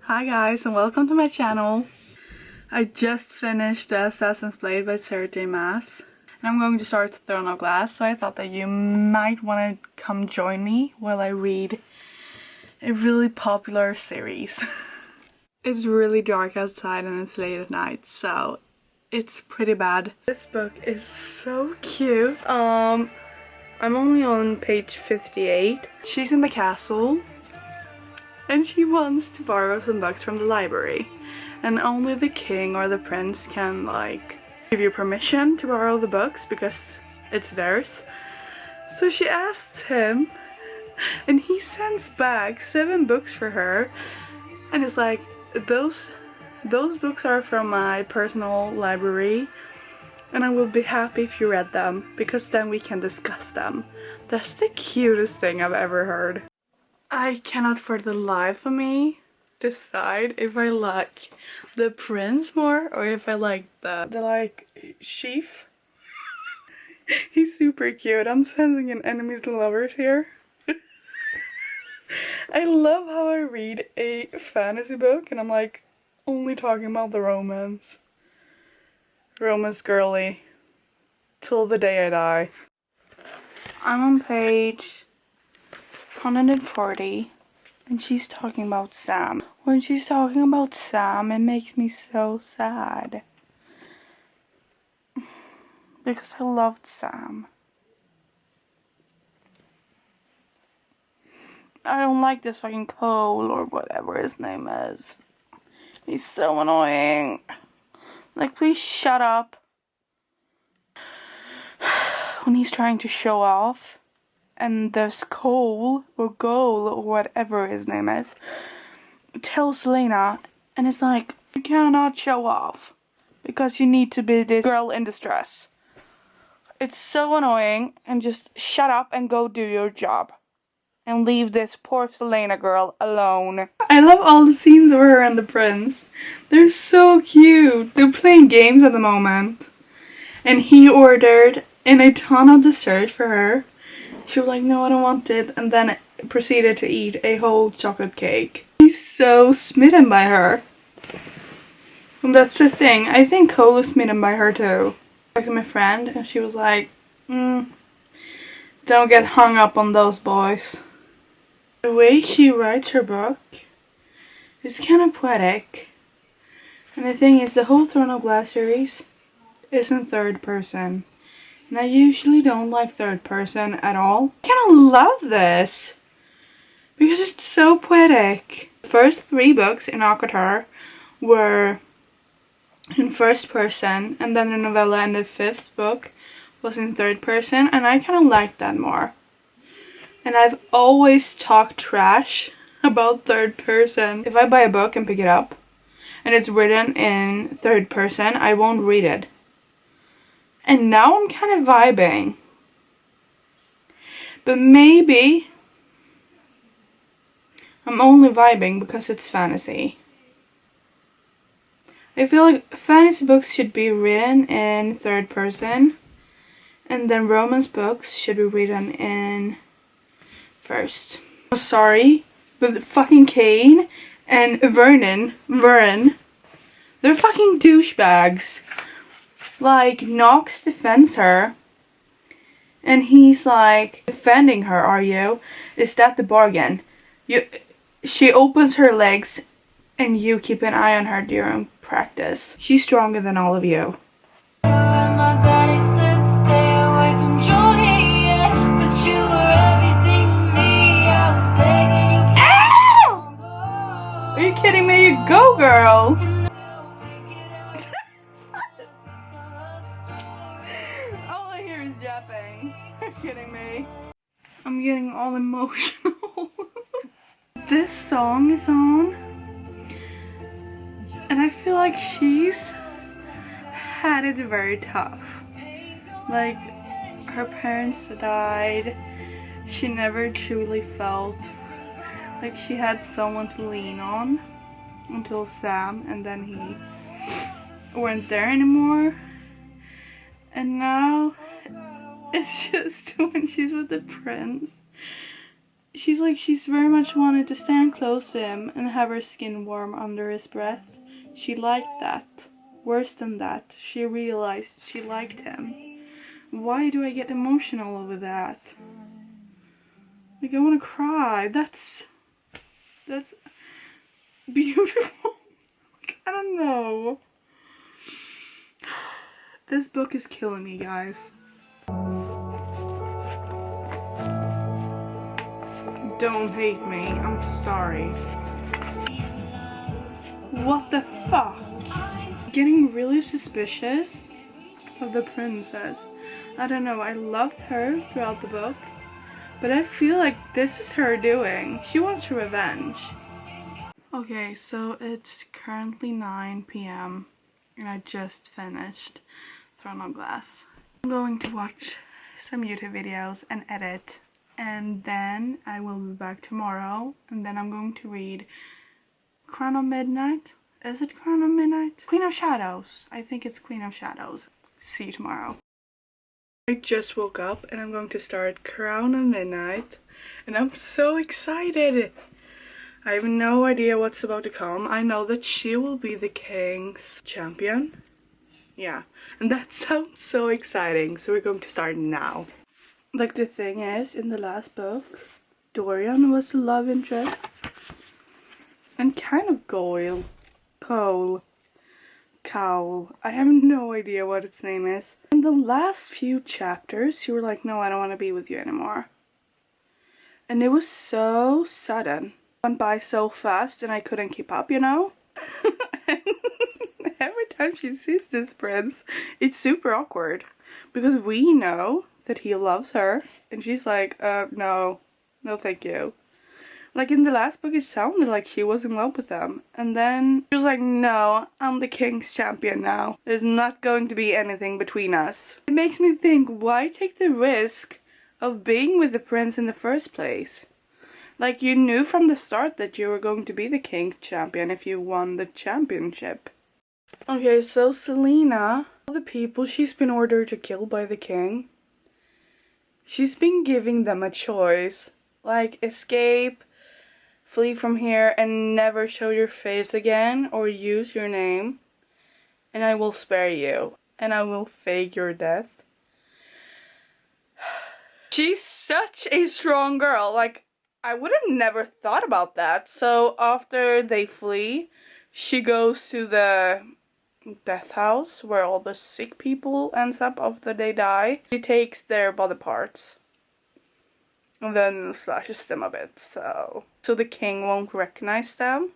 Hi guys and welcome to my channel. I just finished the Assassin's Blade by Sarah J Maas and I'm going to start Throne of Glass, so I thought that you might want to come join me while I read a really popular series. It's really dark outside and it's late at night, so it's pretty bad. This book is so cute. I'm only on page 58. She's in the castle and she wants to borrow some books from the library, and only the king or the prince can give you permission to borrow the books because it's theirs. So she asks him and he sends back 7 books for her, and it's like, those books are from my personal library and I will be happy if you read them because then we can discuss them. That's the cutest thing I've ever heard. I cannot for the life of me decide if I like the prince more or if I like the chief. He's super cute. I'm sensing an enemies to lovers here. I love how I read a fantasy book and I'm like only talking about the romance. Romance girly. Till the day I die. I'm on page 140 and she's talking about Sam. When she's talking about Sam, it makes me so sad because I loved Sam. I don't like this fucking Cole or whatever his name is. He's so annoying. Like, please shut up. When he's trying to show off and there's Cole or Goal or whatever his name is tells Lena, and it's like, you cannot show off because you need to be this girl in distress. It's so annoying, and just shut up and go do your job and leave this poor Selena girl alone. I love all the scenes of her and the prince. They're so cute. They're playing games at the moment, and he ordered in a ton of dessert for her. She was like, no, I don't want it, and then proceeded to eat a whole chocolate cake. He's so smitten by her. And that's the thing. I think Cole is smitten by her too. I talked to my friend and she was like, don't get hung up on those boys. The way she writes her book is kind of poetic. And the thing is, the whole Throne of Glass series is in third person. And I usually don't like third person at all. I kind of love this because it's so poetic. The first 3 books in ACOTAR were in first person, and then the novella and the 5th book was in third person, and I kind of liked that more. And I've always talked trash about third person. If I buy a book and pick it up and it's written in third person, I won't read it. And now I'm kind of vibing. But maybe I'm only vibing because it's fantasy. I feel like fantasy books should be written in third person, and then romance books should be written in first. I'm sorry, but fucking Kane and Vern, they're fucking douchebags. Like, Knox defends her, and he's like, defending her, are you? Is that the bargain? She opens her legs, and you keep an eye on her during practice. She's stronger than all of you. Are you kidding me? You go, girl! All I hear is yapping. Are you kidding me? I'm getting all emotional. This song is on, and I feel like she's had it very tough. Like, her parents died. She never truly felt like she had someone to lean on until Sam, and then he weren't there anymore. And now it's just when she's with the prince, she's like, she's very much wanted to stand close to him and have her skin warm under his breath. She liked that. Worse than that, she realized she liked him. Why do I get emotional over that? Like, I want to cry. That's beautiful. Like, I don't know. This book is killing me, guys. Don't hate me. I'm sorry. What the fuck? Getting really suspicious of the princess. I don't know. I loved her throughout the book, but I feel like this is her doing. She wants revenge. Okay, so it's currently 9 p.m. and I just finished Throne of Glass. I'm going to watch some YouTube videos and edit, and then I will be back tomorrow, and then I'm going to read Crown of Midnight. Is it Crown of Midnight? Queen of Shadows. I think it's Queen of Shadows. See you tomorrow. I just woke up and I'm going to start Crown of Midnight, and I'm so excited. I have no idea what's about to come. I know that she will be the king's champion. Yeah, and that sounds so exciting. So we're going to start now. Like, the thing is, in the last book, Dorian was the love interest. And kind of Cole. I have no idea what its name is. In the last few chapters, you were like, no, I don't want to be with you anymore. And it was so sudden. Went by so fast and I couldn't keep up, you know? Every time she sees this prince, it's super awkward. Because we know that he loves her. And she's like, no thank you. Like, in the last book, it sounded like she was in love with him. And then she was like, no, I'm the king's champion now. There's not going to be anything between us. It makes me think, why take the risk of being with the prince in the first place? Like, you knew from the start that you were going to be the king's champion if you won the championship. Okay, so Selena, all the people she's been ordered to kill by the king, she's been giving them a choice. Like, escape, flee from here, and never show your face again or use your name, and I will spare you, and I will fake your death. She's such a strong girl. Like, I would have never thought about that. So after they flee, she goes to the death house where all the sick people ends up after they die. She takes their body parts and then slashes them a bit, so the king won't recognize them.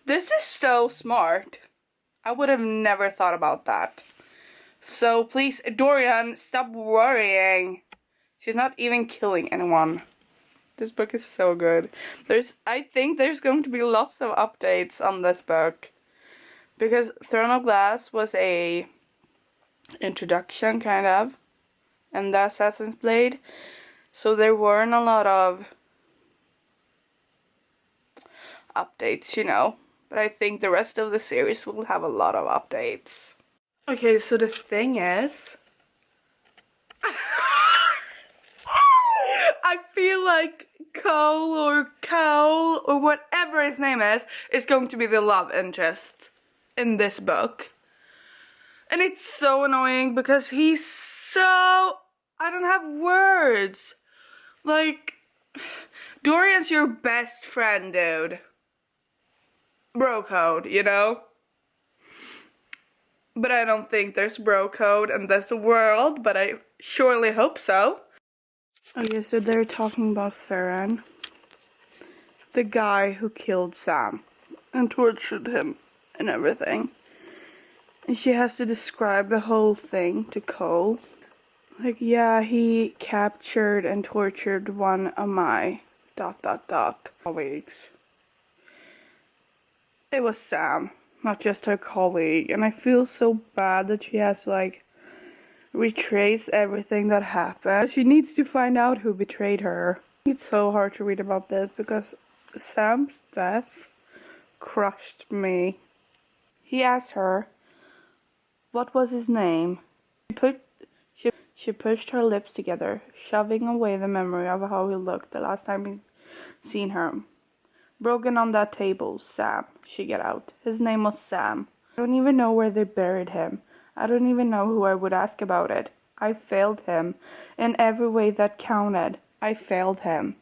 This is so smart. I would have never thought about that. So please, Dorian, stop worrying. She's not even killing anyone. This book is so good. I think there's going to be lots of updates on this book, because Throne of Glass was a introduction, kind of, and the Assassin's Blade. So there weren't a lot of updates, you know. But I think the rest of the series will have a lot of updates. Okay, so the thing is, I feel like Cole or whatever his name is going to be the love interest in this book. And it's so annoying because he's so... I don't have words. Like, Dorian's your best friend, dude. Bro code, you know? But I don't think there's bro code in this world, but I surely hope so. Okay, so they're talking about Farron, the guy who killed Sam and tortured him and everything. And she has to describe the whole thing to Cole. Like, yeah, he captured and tortured one of my ... colleagues. It was Sam, not just her colleague, and I feel so bad that she has to, like, retrace everything that happened. She needs to find out who betrayed her. It's so hard to read about this because Sam's death crushed me. He asked her, what was his name? She pushed her lips together, shoving away the memory of how he looked the last time he'd seen her. Broken on that table, Sam, she got out. His name was Sam. I don't even know where they buried him. I don't even know who I would ask about it. I failed him. In every way that counted, I failed him.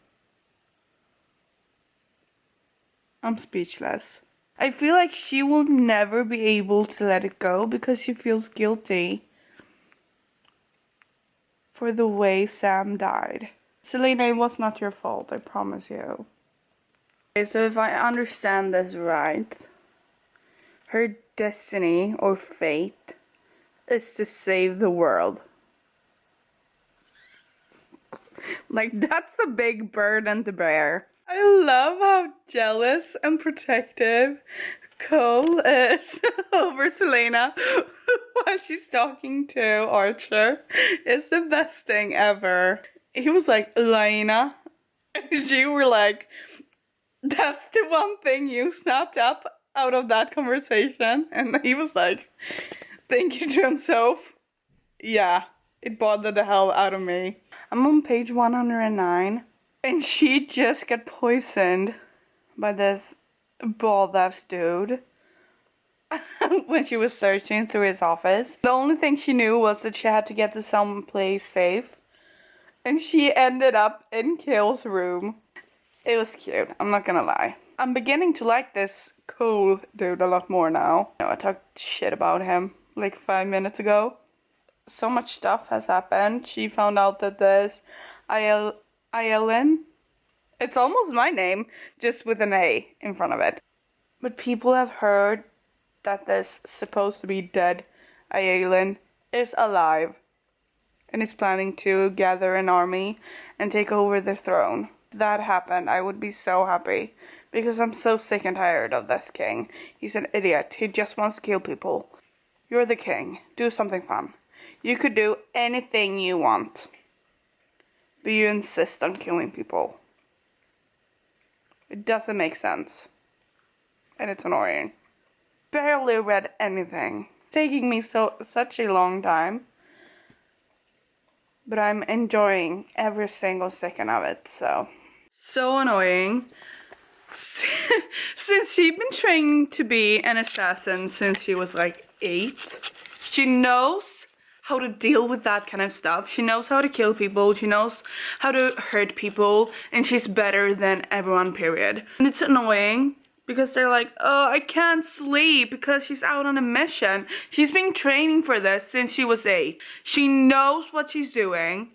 I'm speechless. I feel like she will never be able to let it go because she feels guilty for the way Sam died. Selena, it was not your fault, I promise you. Okay, so if I understand this right, her destiny or fate is to save the world. Like, that's a big burden to bear. I love how jealous and protective Cole is over Selena while she's talking to Archer. It's the best thing ever. He was like, Elena, and you were like, that's the one thing you snapped up out of that conversation. And he was like, thinking to himself, yeah, it bothered the hell out of me. I'm on page 109, and she just got poisoned by this bald-ass dude when she was searching through his office. The only thing she knew was that she had to get to some place safe, and she ended up in Kale's room. It was cute, I'm not gonna lie. I'm beginning to like this Cole dude a lot more now. I talked shit about him like 5 minutes ago. So much stuff has happened. She found out that there's Aelin. It's almost my name, just with an A in front of it. But people have heard that this supposed to be dead Aelin is alive and is planning to gather an army and take over the throne. If that happened, I would be so happy because I'm so sick and tired of this king. He's an idiot. He just wants to kill people. You're the king. Do something fun. You could do anything you want, but you insist on killing people. It doesn't make sense, and it's annoying. Barely read anything. It's taking me such a long time, but I'm enjoying every single second of it, so annoying. Since she's been training to be an assassin since she was like 8, she knows how to deal with that kind of stuff. She knows how to kill people, she knows how to hurt people, and she's better than everyone, period. And it's annoying because they're like, oh, I can't sleep because she's out on a mission. She's been training for this since she was 8. She knows what she's doing,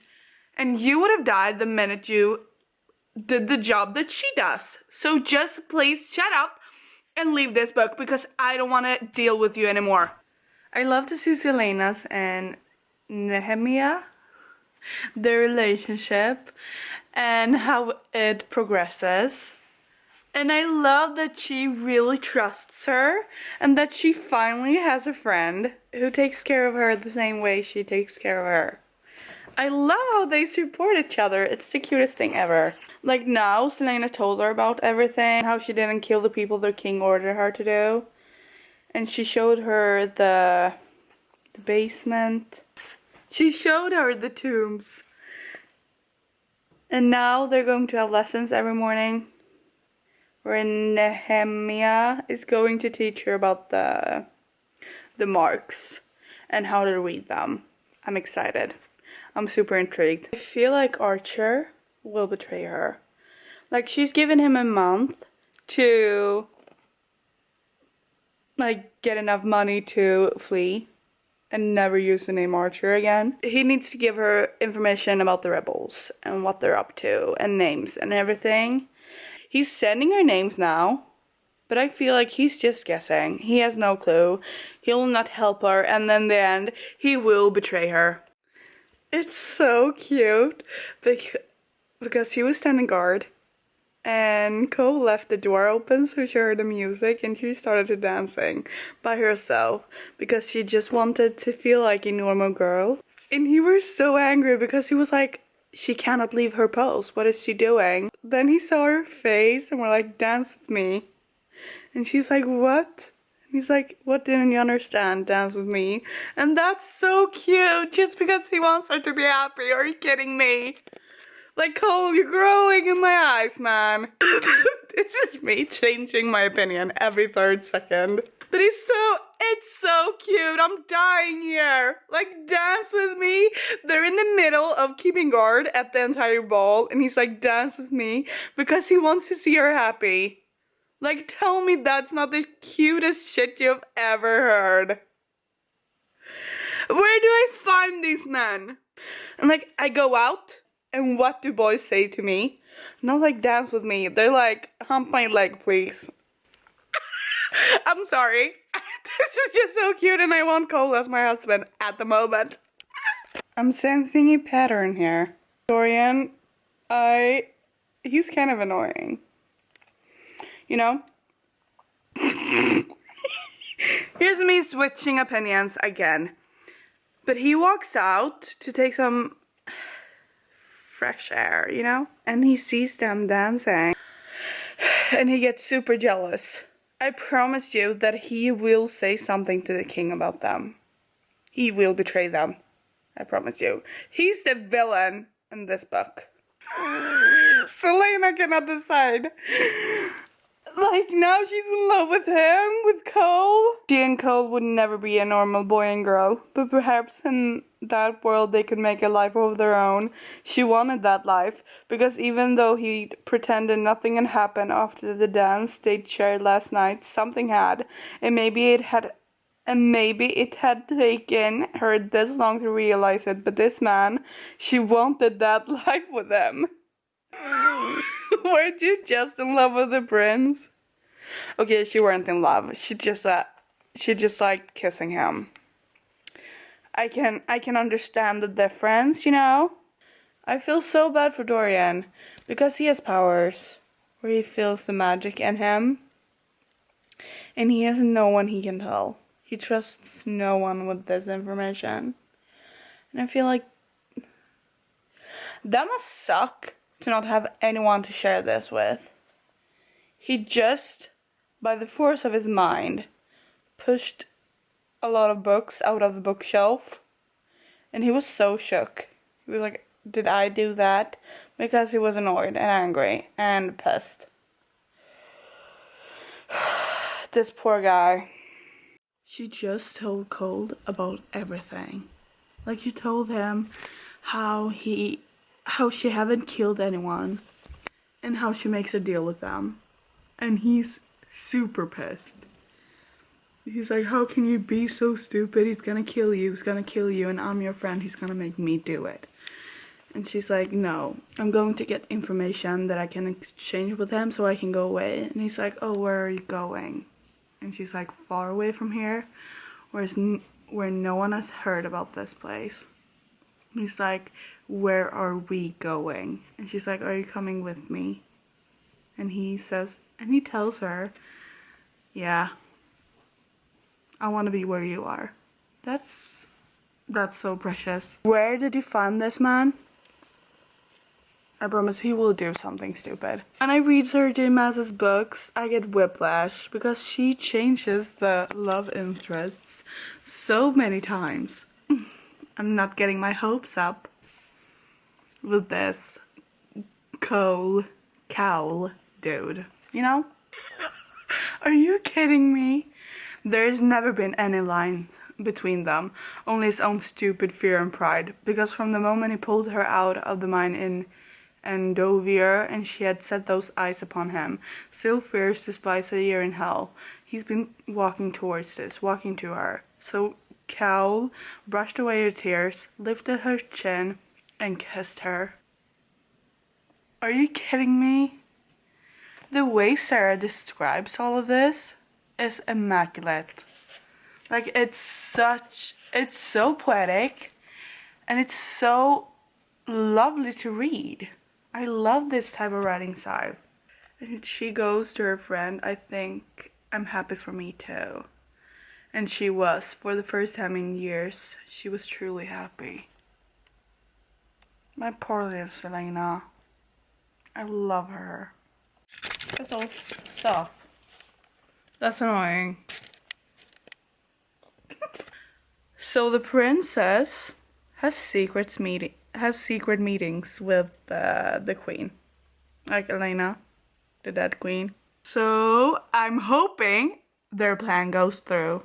and you would have died the minute you did the job that she does. So just please shut up and leave this book because I don't want to deal with you anymore. I love to see Selena's and Nehemia, their relationship and how it progresses. And I love that she really trusts her and that she finally has a friend who takes care of her the same way she takes care of her. I love how they support each other. It's the cutest thing ever. Like now, Selena told her about everything, how she didn't kill the people the king ordered her to do. And she showed her the basement. She showed her the tombs. And now they're going to have lessons every morning where Nehemia is going to teach her about the marks and how to read them. I'm excited. I'm super intrigued. I feel like Archer will betray her. Like, she's given him a month to like get enough money to flee and never use the name Archer again. He needs to give her information about the rebels and what they're up to and names and everything. He's sending her names now, but I feel like he's just guessing. He has no clue. He'll not help her, and then in the end, he will betray her. It's so cute because he was standing guard and Cole left the door open so she heard the music and she started dancing by herself because she just wanted to feel like a normal girl. And he was so angry because he was like, she cannot leave her post. What is she doing? Then he saw her face and were like, dance with me. And she's like, what? He's like, what didn't you understand? Dance with me. And that's so cute, just because he wants her to be happy. Are you kidding me? Like, Cole, you're growing in my eyes, man. This is me changing my opinion every 3rd second. But it's so cute. I'm dying here. Like, dance with me. They're in the middle of keeping guard at the entire ball. And he's like, dance with me. Because he wants to see her happy. Like, tell me that's not the cutest shit you've ever heard. Where do I find these men? And like, I go out. And what do boys say to me? Not like dance with me. They're like, hump my leg, please. I'm sorry. This is just so cute and I want Cole as my husband at the moment. I'm sensing a pattern here. Dorian, he's kind of annoying. You know? Here's me switching opinions again. But he walks out to take some fresh air, you know? And he sees them dancing. And he gets super jealous. I promise you that he will say something to the king about them. He will betray them. I promise you. He's the villain in this book. Celaena cannot decide. Like, now she's in love with him, with Cole. She and Cole would never be a normal boy and girl, but perhaps in that world they could make a life of their own. She wanted that life, because even though he pretended nothing had happened after the dance they'd shared last night, something had, and maybe it had taken her this long to realize it, but this man, she wanted that life with him. Weren't you just in love with the prince? Okay, she weren't in love. She just liked kissing him. I can understand the difference, you know? I feel so bad for Dorian because he has powers where he feels the magic in him. And he has no one he can tell. He trusts no one with this information. And I feel like that must suck to not have anyone to share this with. He just, by the force of his mind, pushed a lot of books out of the bookshelf. And he was so shook. He was like, did I do that? Because he was annoyed and angry and pissed. This poor guy. She just told Cole about everything. Like, she told him how she haven't killed anyone and how she makes a deal with them. And he's super pissed. He's like, how can you be so stupid? He's gonna kill you, and I'm your friend, he's gonna make me do it. And she's like, no, I'm going to get information that I can exchange with him so I can go away. And he's like, oh, where are you going? And she's like, far away from here, where no one has heard about this place. And he's like, where are we going? And she's like, are you coming with me? And he tells her, yeah, I want to be where you are. That's so precious. Where did you find this man? I promise he will do something stupid. When I read Sarah J Maas's books, I get whiplash because she changes the love interests so many times. I'm not getting my hopes up with this Cole dude, you know? Are you kidding me? There's never been any line between them, only his own stupid fear and pride, because from the moment he pulled her out of the mine in Endovier and she had set those eyes upon him, still fears despises a year in hell, he's been walking to her. So Cal brushed away her tears, lifted her chin, and kissed her. Are you kidding me? The way Sarah describes all of this is immaculate. Like, it's so poetic, and it's so lovely to read. I love this type of writing style. And she goes to her friend, I think I'm happy for me too. And she was, for the first time in years, she was truly happy. My poor little Celaena. I love her. That's all. Stop. That's annoying. So the princess has secret meetings with the queen, like Elena, the dead queen. So I'm hoping their plan goes through,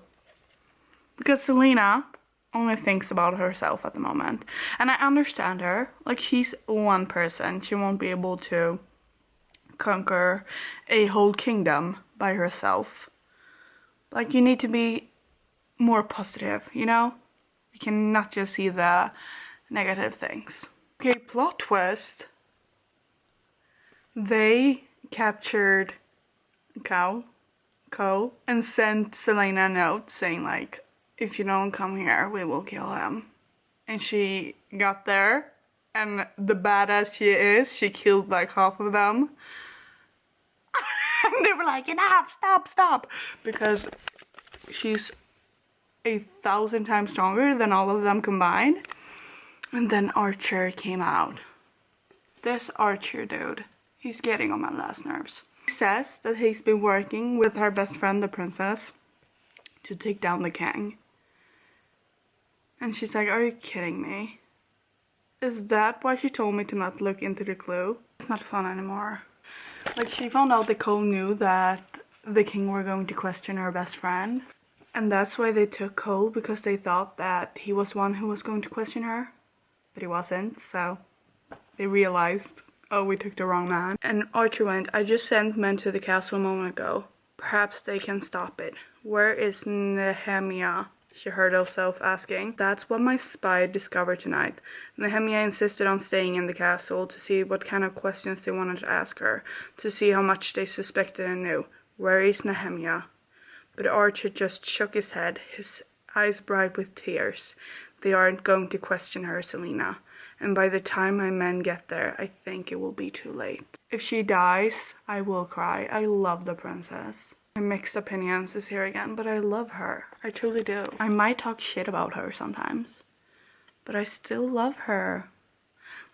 because Selena only thinks about herself at the moment, and I understand her. Like, she's one person, she won't be able to conquer a whole kingdom by herself. Like, you need to be more positive, you know? You cannot just see the negative things. Okay, plot twist. They captured Ko, and sent Selena a note saying, like, if you don't come here, we will kill him. And she got there, and the badass she is, she killed like half of them. And they were like, enough, stop. Because she's 1,000 times stronger than all of them combined. And then Archer came out. This Archer dude, he's getting on my last nerves. He says that he's been working with her best friend, the princess, to take down the king. And she's like, are you kidding me? Is that why she told me to not look into the clue? It's not fun anymore. Like, she found out that Cole knew that the king were going to question her best friend. And that's why they took Cole, because they thought that he was one who was going to question her. But he wasn't, so they realized, oh, we took the wrong man. And Archer went, I just sent men to the castle a moment ago. Perhaps they can stop it. Where is Nehemia? She heard herself asking. That's what my spy discovered tonight. Nehemia insisted on staying in the castle to see what kind of questions they wanted to ask her, to see how much they suspected and knew. Where is Nehemia? But Archer just shook his head, his eyes bright with tears. They aren't going to question her, Selena. And by the time my men get there, I think it will be too late. If she dies, I will cry. I love the princess. My mixed opinions is here again, but I love her. I truly do. I might talk shit about her sometimes, but I still love her.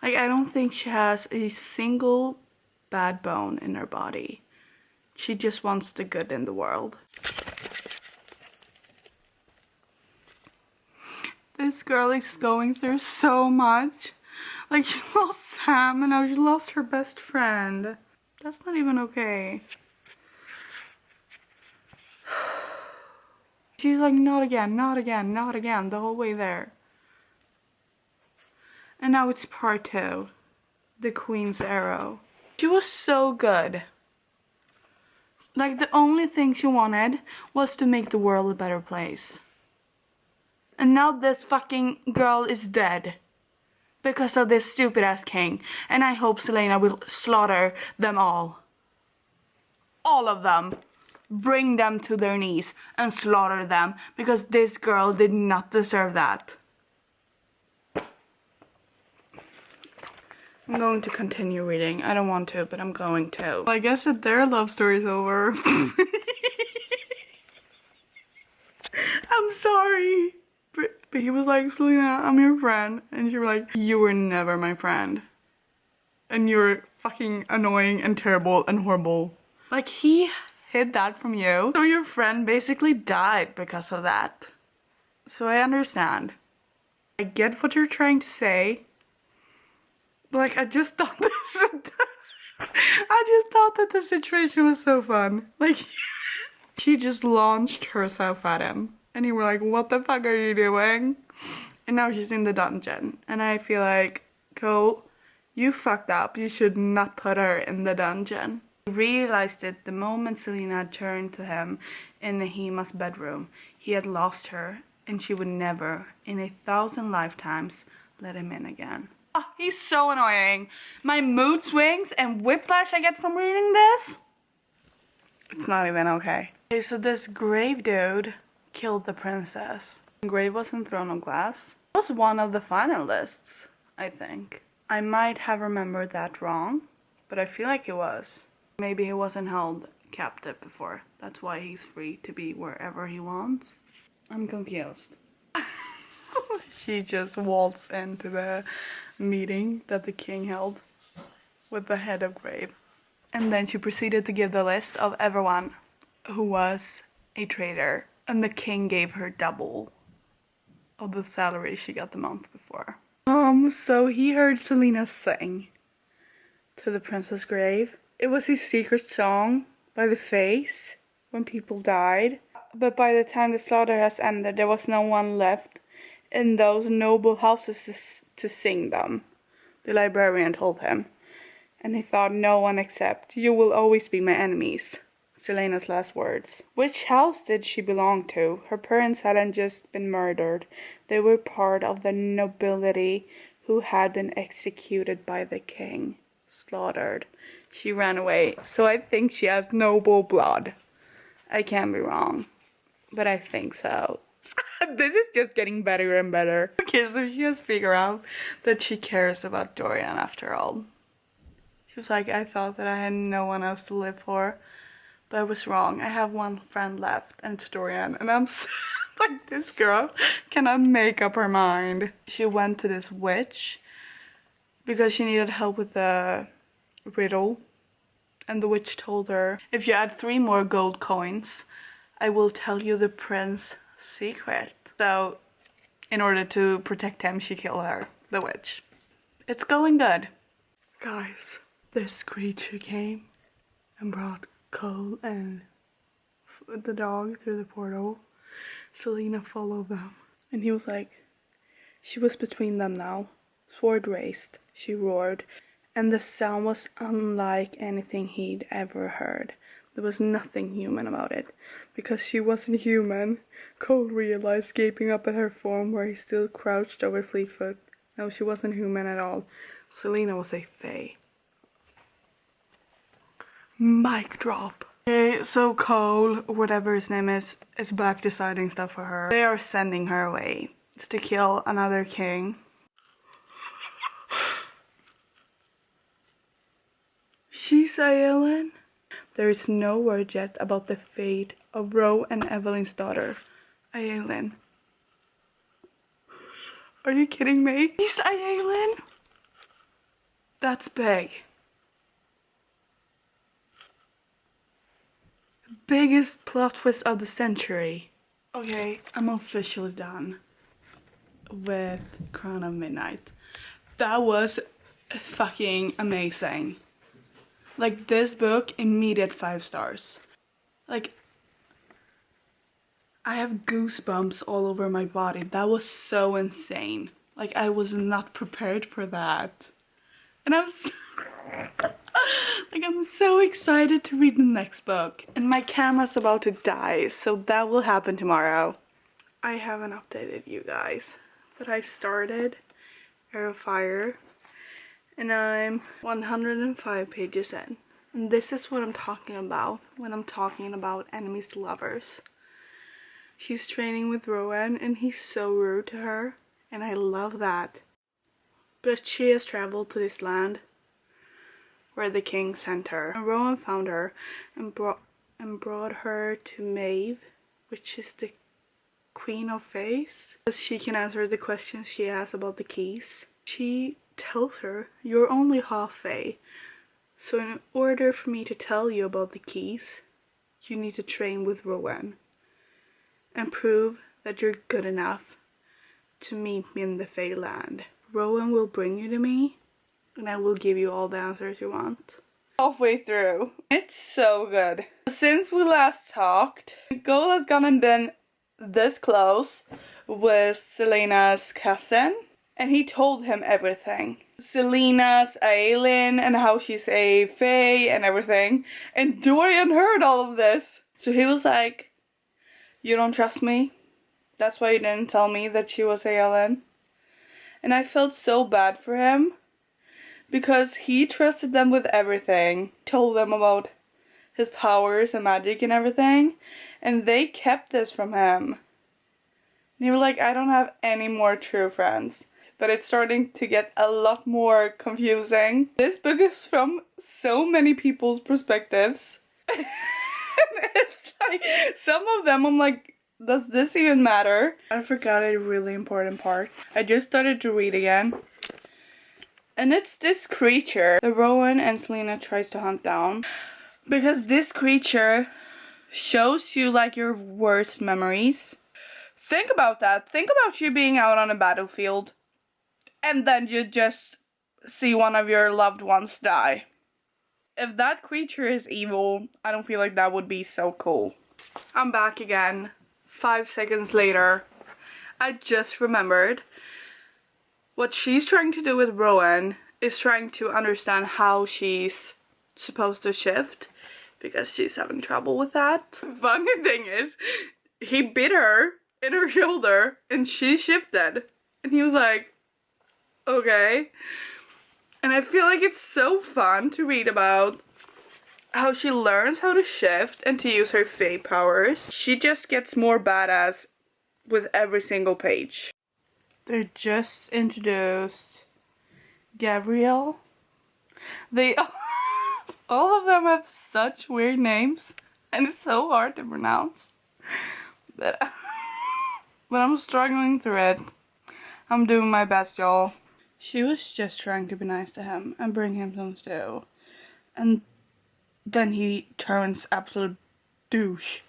Like, I don't think she has a single bad bone in her body. She just wants the good in the world. This girl is going through so much. Like, she lost Sam and now she lost her best friend. That's not even okay. She's like, not again, the whole way there. And now it's part 2. The Queen's Arrow. She was so good. Like, the only thing she wanted was to make the world a better place. And now this fucking girl is dead. Because of this stupid ass king. And I hope Selena will slaughter them all. All of them. Bring them to their knees and slaughter them, because this girl did not deserve that. I'm going to continue reading. I don't want to, but I'm going to. Well, I guess that their love story's over. I'm sorry. But he was like, Selena, I'm your friend. And she was like, you were never my friend. And you're fucking annoying and terrible and horrible. Like, he hid that from you. So your friend basically died because of that. So I understand. I get what you're trying to say. But like, I just thought that the situation was so fun. Like, she just launched herself at him. And he were like, what the fuck are you doing? And now she's in the dungeon. And I feel like, Cole, you fucked up. You should not put her in the dungeon. He realized it the moment Selena turned to him in Nahima's bedroom. He had lost her, and she would never, in 1,000 lifetimes, let him in again. Oh, he's so annoying. My mood swings and whiplash I get from reading this, it's not even okay. Okay, so this Grave dude killed the princess. Grave was in Throne of Glass. He was one of the finalists, I think. I might have remembered that wrong, but I feel like he was. Maybe he wasn't held captive before. That's why he's free to be wherever he wants. I'm confused. She just waltzed into the meeting that the king held with the head of Grave. And then she proceeded to give the list of everyone who was a traitor. And the king gave her double of the salary she got the month before. So he heard Selena sing to the Princess Grave. It was his secret song by the Fays when people died. But by the time the slaughter has ended, there was no one left in those noble houses to sing them, the librarian told him. And he thought, no one except you will always be my enemies. Selena's last words. Which house did she belong to? Her parents hadn't just been murdered. They were part of the nobility who had been executed by the king. Slaughtered. She ran away. So I think she has noble blood. I can be wrong, but I think so. This is just getting better and better. Okay, so she has figured out that she cares about Dorian after all. She was like, I thought that I had no one else to live for. But I was wrong. I have one friend left, and it's Dorian. And I'm so, like, this girl cannot make up her mind. She went to this witch because she needed help with the riddle. And the witch told her, if you add 3 more gold coins, I will tell you the prince's secret. So, in order to protect him, she killed her, the witch. It's going good. Guys, this creature came and brought Cole and the dog through the portal. Selena followed them. And he was like, she was between them now. Sword raised. She roared. And the sound was unlike anything he'd ever heard. There was nothing human about it. Because she wasn't human, Cole realized, gaping up at her form where he still crouched over Fleetfoot. No, she wasn't human at all. Selena was a fae. Mic drop. Okay, so Cole, whatever his name is back deciding stuff for her. They are sending her away to kill another king. She's Aelin. There is no word yet about the fate of Ro and Evelyn's daughter, Aelin. Are you kidding me? She's Aelin? That's big. Biggest plot twist of the century. Okay, I'm officially done with Crown of Midnight. That was fucking amazing. Like, this book, immediate 5 stars. Like, I have goosebumps all over my body. That was so insane. Like, I was not prepared for that. And I'm so like, I'm so excited to read the next book. And my camera's about to die, so that will happen tomorrow. I haven't updated you guys, but I started Heir of Fire, and I'm 105 pages in. And this is what I'm talking about when I'm talking about enemies to lovers. She's training with Rowan, and he's so rude to her, and I love that. But she has traveled to this land where the king sent her. And Rowan found her and brought her to Maeve, which is the Queen of Fays, because she can answer the questions she has about the keys. She tells her, you're only half Fae, so in order for me to tell you about the keys, you need to train with Rowan and prove that you're good enough to meet me in the Fae land. Rowan will bring you to me, and I will give you all the answers you want. Halfway through. It's so good. Since we last talked, the goal has gone and been this close with Selena's cousin, and he told him everything. Selena's Aelin and how she's a fae and everything. And Dorian heard all of this. So he was like, you don't trust me? That's why you didn't tell me that she was Aelin? And I felt so bad for him, because he trusted them with everything, told them about his powers and magic and everything, and they kept this from him. And he was like, I don't have any more true friends. But it's starting to get a lot more confusing. This book is from so many people's perspectives. It's like, some of them I'm like, does this even matter? I forgot a really important part. I just started to read again. And it's this creature that Rowan and Selena tries to hunt down. Because this creature shows you like your worst memories Think about that. Think about you being out on a battlefield and then you just see one of your loved ones die. If that creature is evil, I don't feel like that would be so cool. I'm back again. 5 seconds later. I just remembered what she's trying to do with Rowan is trying to understand how she's supposed to shift because she's having trouble with that. Funny thing is, he bit her in her shoulder and she shifted. And he was like, okay. And I feel like it's so fun to read about how she learns how to shift and to use her Fae powers. She just gets more badass with every single page. They just introduced Gabrielle. They all of them have such weird names and it's so hard to pronounce. But I'm struggling through it. I'm doing my best, y'all. She was just trying to be nice to him and bring him some stew. And then he turns absolute douche.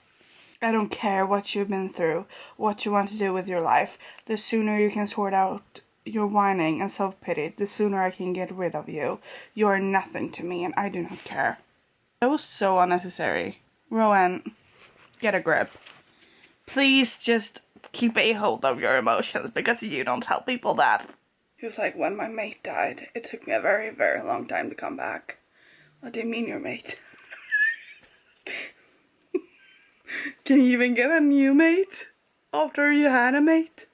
I don't care what you've been through, what you want to do with your life. The sooner you can sort out your whining and self-pity, the sooner I can get rid of you. You are nothing to me and I do not care. That was so unnecessary. Rowan, get a grip. Please just keep a hold of your emotions because you don't tell people that. He was like, when my mate died, it took me a very, very long time to come back. What do you mean your mate? Can you even get a new mate after you had a mate?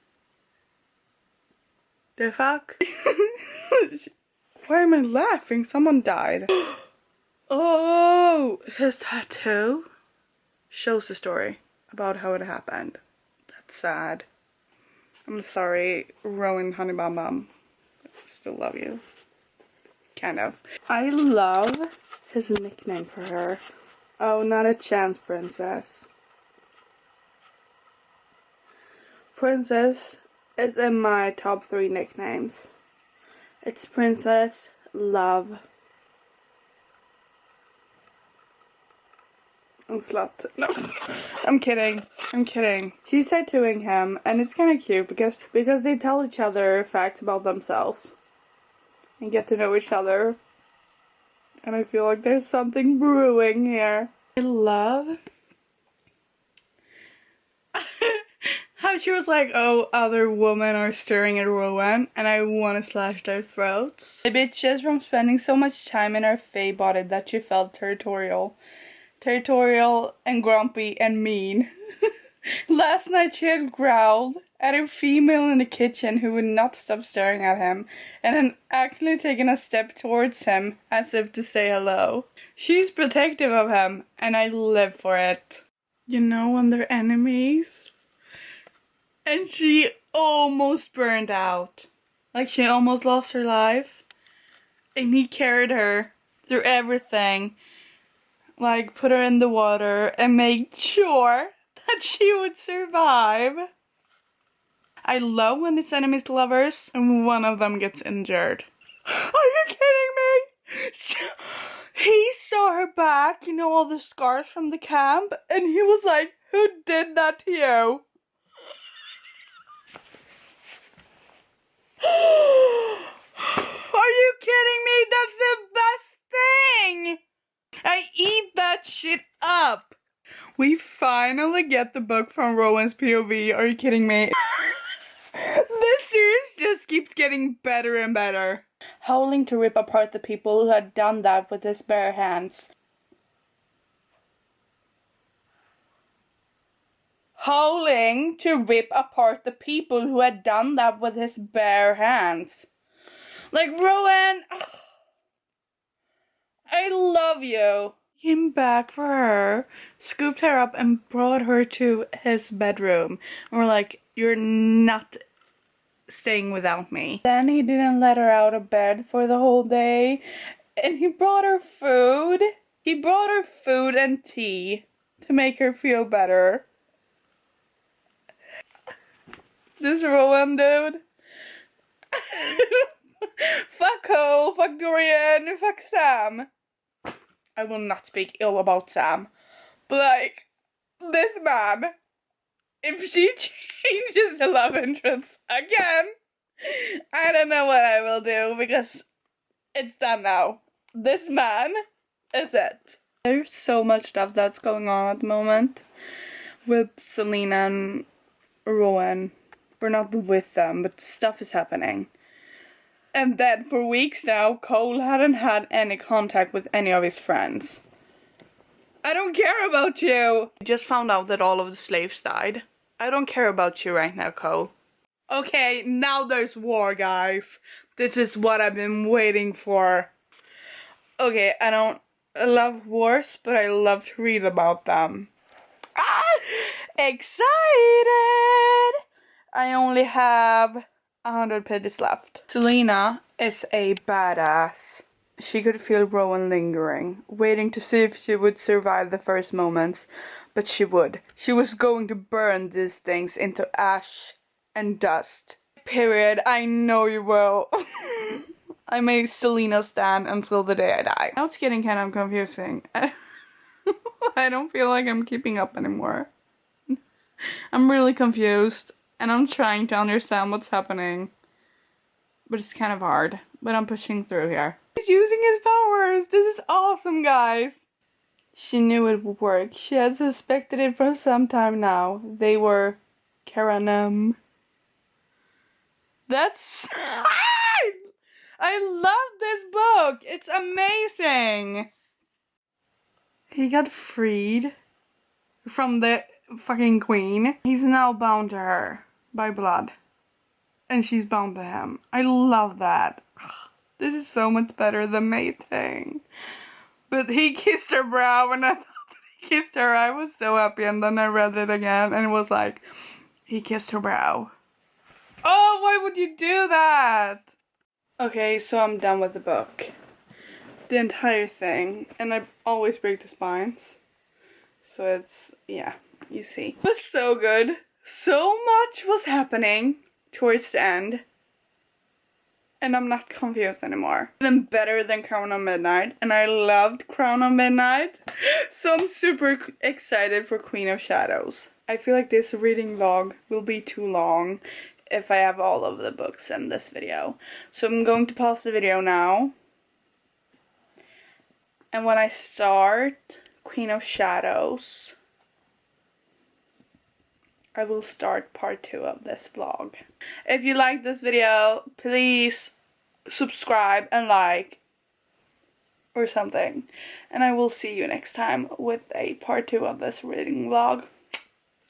The fuck? Why am I laughing? Someone died. Oh, his tattoo shows the story about how it happened. That's sad. I'm sorry, Rowan Honey Bum Bum. Still love you. Kind of. I love his nickname for her. Oh, not a chance, princess. Princess is in my top 3 nicknames. It's Princess, Love, and Slut. No, I'm kidding. I'm kidding. She's tattooing him, and it's kind of cute because they tell each other facts about themselves and get to know each other. And I feel like there's something brewing here. I love how she was like, oh, other women are staring at Rowan and I want to slash their throats. The bitches from spending so much time in her Fae body that she felt territorial. Territorial and grumpy and mean. Last night she had growled at a female in the kitchen who would not stop staring at him and then actually taken a step towards him as if to say hello. She's protective of him and I live for it. You know when they're enemies? And she almost burned out. Like she almost lost her life. And he carried her through everything. Like put her in the water and made sure that she would survive. I love when it's enemies to lovers and one of them gets injured. Are you kidding me? He saw her back, you know, all the scars from the camp, and he was like, who did that to you? Are you kidding me? That's the best thing! I eat that shit up! We finally get the book from Rowan's POV. Are you kidding me? This series just keeps getting better and better. Howling to rip apart the people who had done that with his bare hands. Howling to rip apart the people who had done that with his bare hands. Like, Rowan, I love you. Came back for her, scooped her up and brought her to his bedroom. And we're like, you're not staying without me. Then he didn't let her out of bed for the whole day. And he brought her food. He brought her food and tea to make her feel better. This Rowan dude. Fuck Cole, fuck Dorian, fuck Sam. I will not speak ill about Sam. But like, this man, if she changes the love interest again. I don't know what I will do because it's done now. This man is it. There's so much stuff that's going on at the moment with Selena and Rowan. We're not with them, but stuff is happening. And then for weeks now, Cole hadn't had any contact with any of his friends. I don't care about you! I just found out that all of the slaves died. I don't care about you right now, Cole. Okay, now there's war, guys. This is what I've been waiting for. Okay, I don't love wars, but I love to read about them. Ah! Excited! I only have 100 pages left. Selena is a badass. She could feel Rowan lingering, waiting to see if she would survive the first moments, but she would. She was going to burn these things into ash and dust. Period. I know you will. I made Selena stand until the day I die. Now it's getting kind of confusing. I don't feel like I'm keeping up anymore. I'm really confused, and I'm trying to understand what's happening. But it's kind of hard. But I'm pushing through here. He's using his powers! This is awesome, guys! She knew it would work. She had suspected it for some time now. They were Karanem. That's... I love this book! It's amazing! He got freed from the fucking queen. He's now bound to her by blood. And she's bound to him. I love that. This is so much better than mating. But he kissed her brow and I thought that he kissed her. I was so happy, and then I read it again and it was like, he kissed her brow. Oh, why would you do that? Okay, so I'm done with the book. The entire thing. And I always break the spines. So it's, yeah, you see. It was so good. So much was happening towards the end. And I'm not confused anymore. Even better than Crown of Midnight. And I loved Crown of Midnight. So I'm super excited for Queen of Shadows. I feel like this reading vlog will be too long if I have all of the books in this video. So I'm going to pause the video now. And when I start Queen of Shadows, I will start part 2 of this vlog. If you like this video, please subscribe and like or something. And I will see you next time with a part 2 of this reading vlog.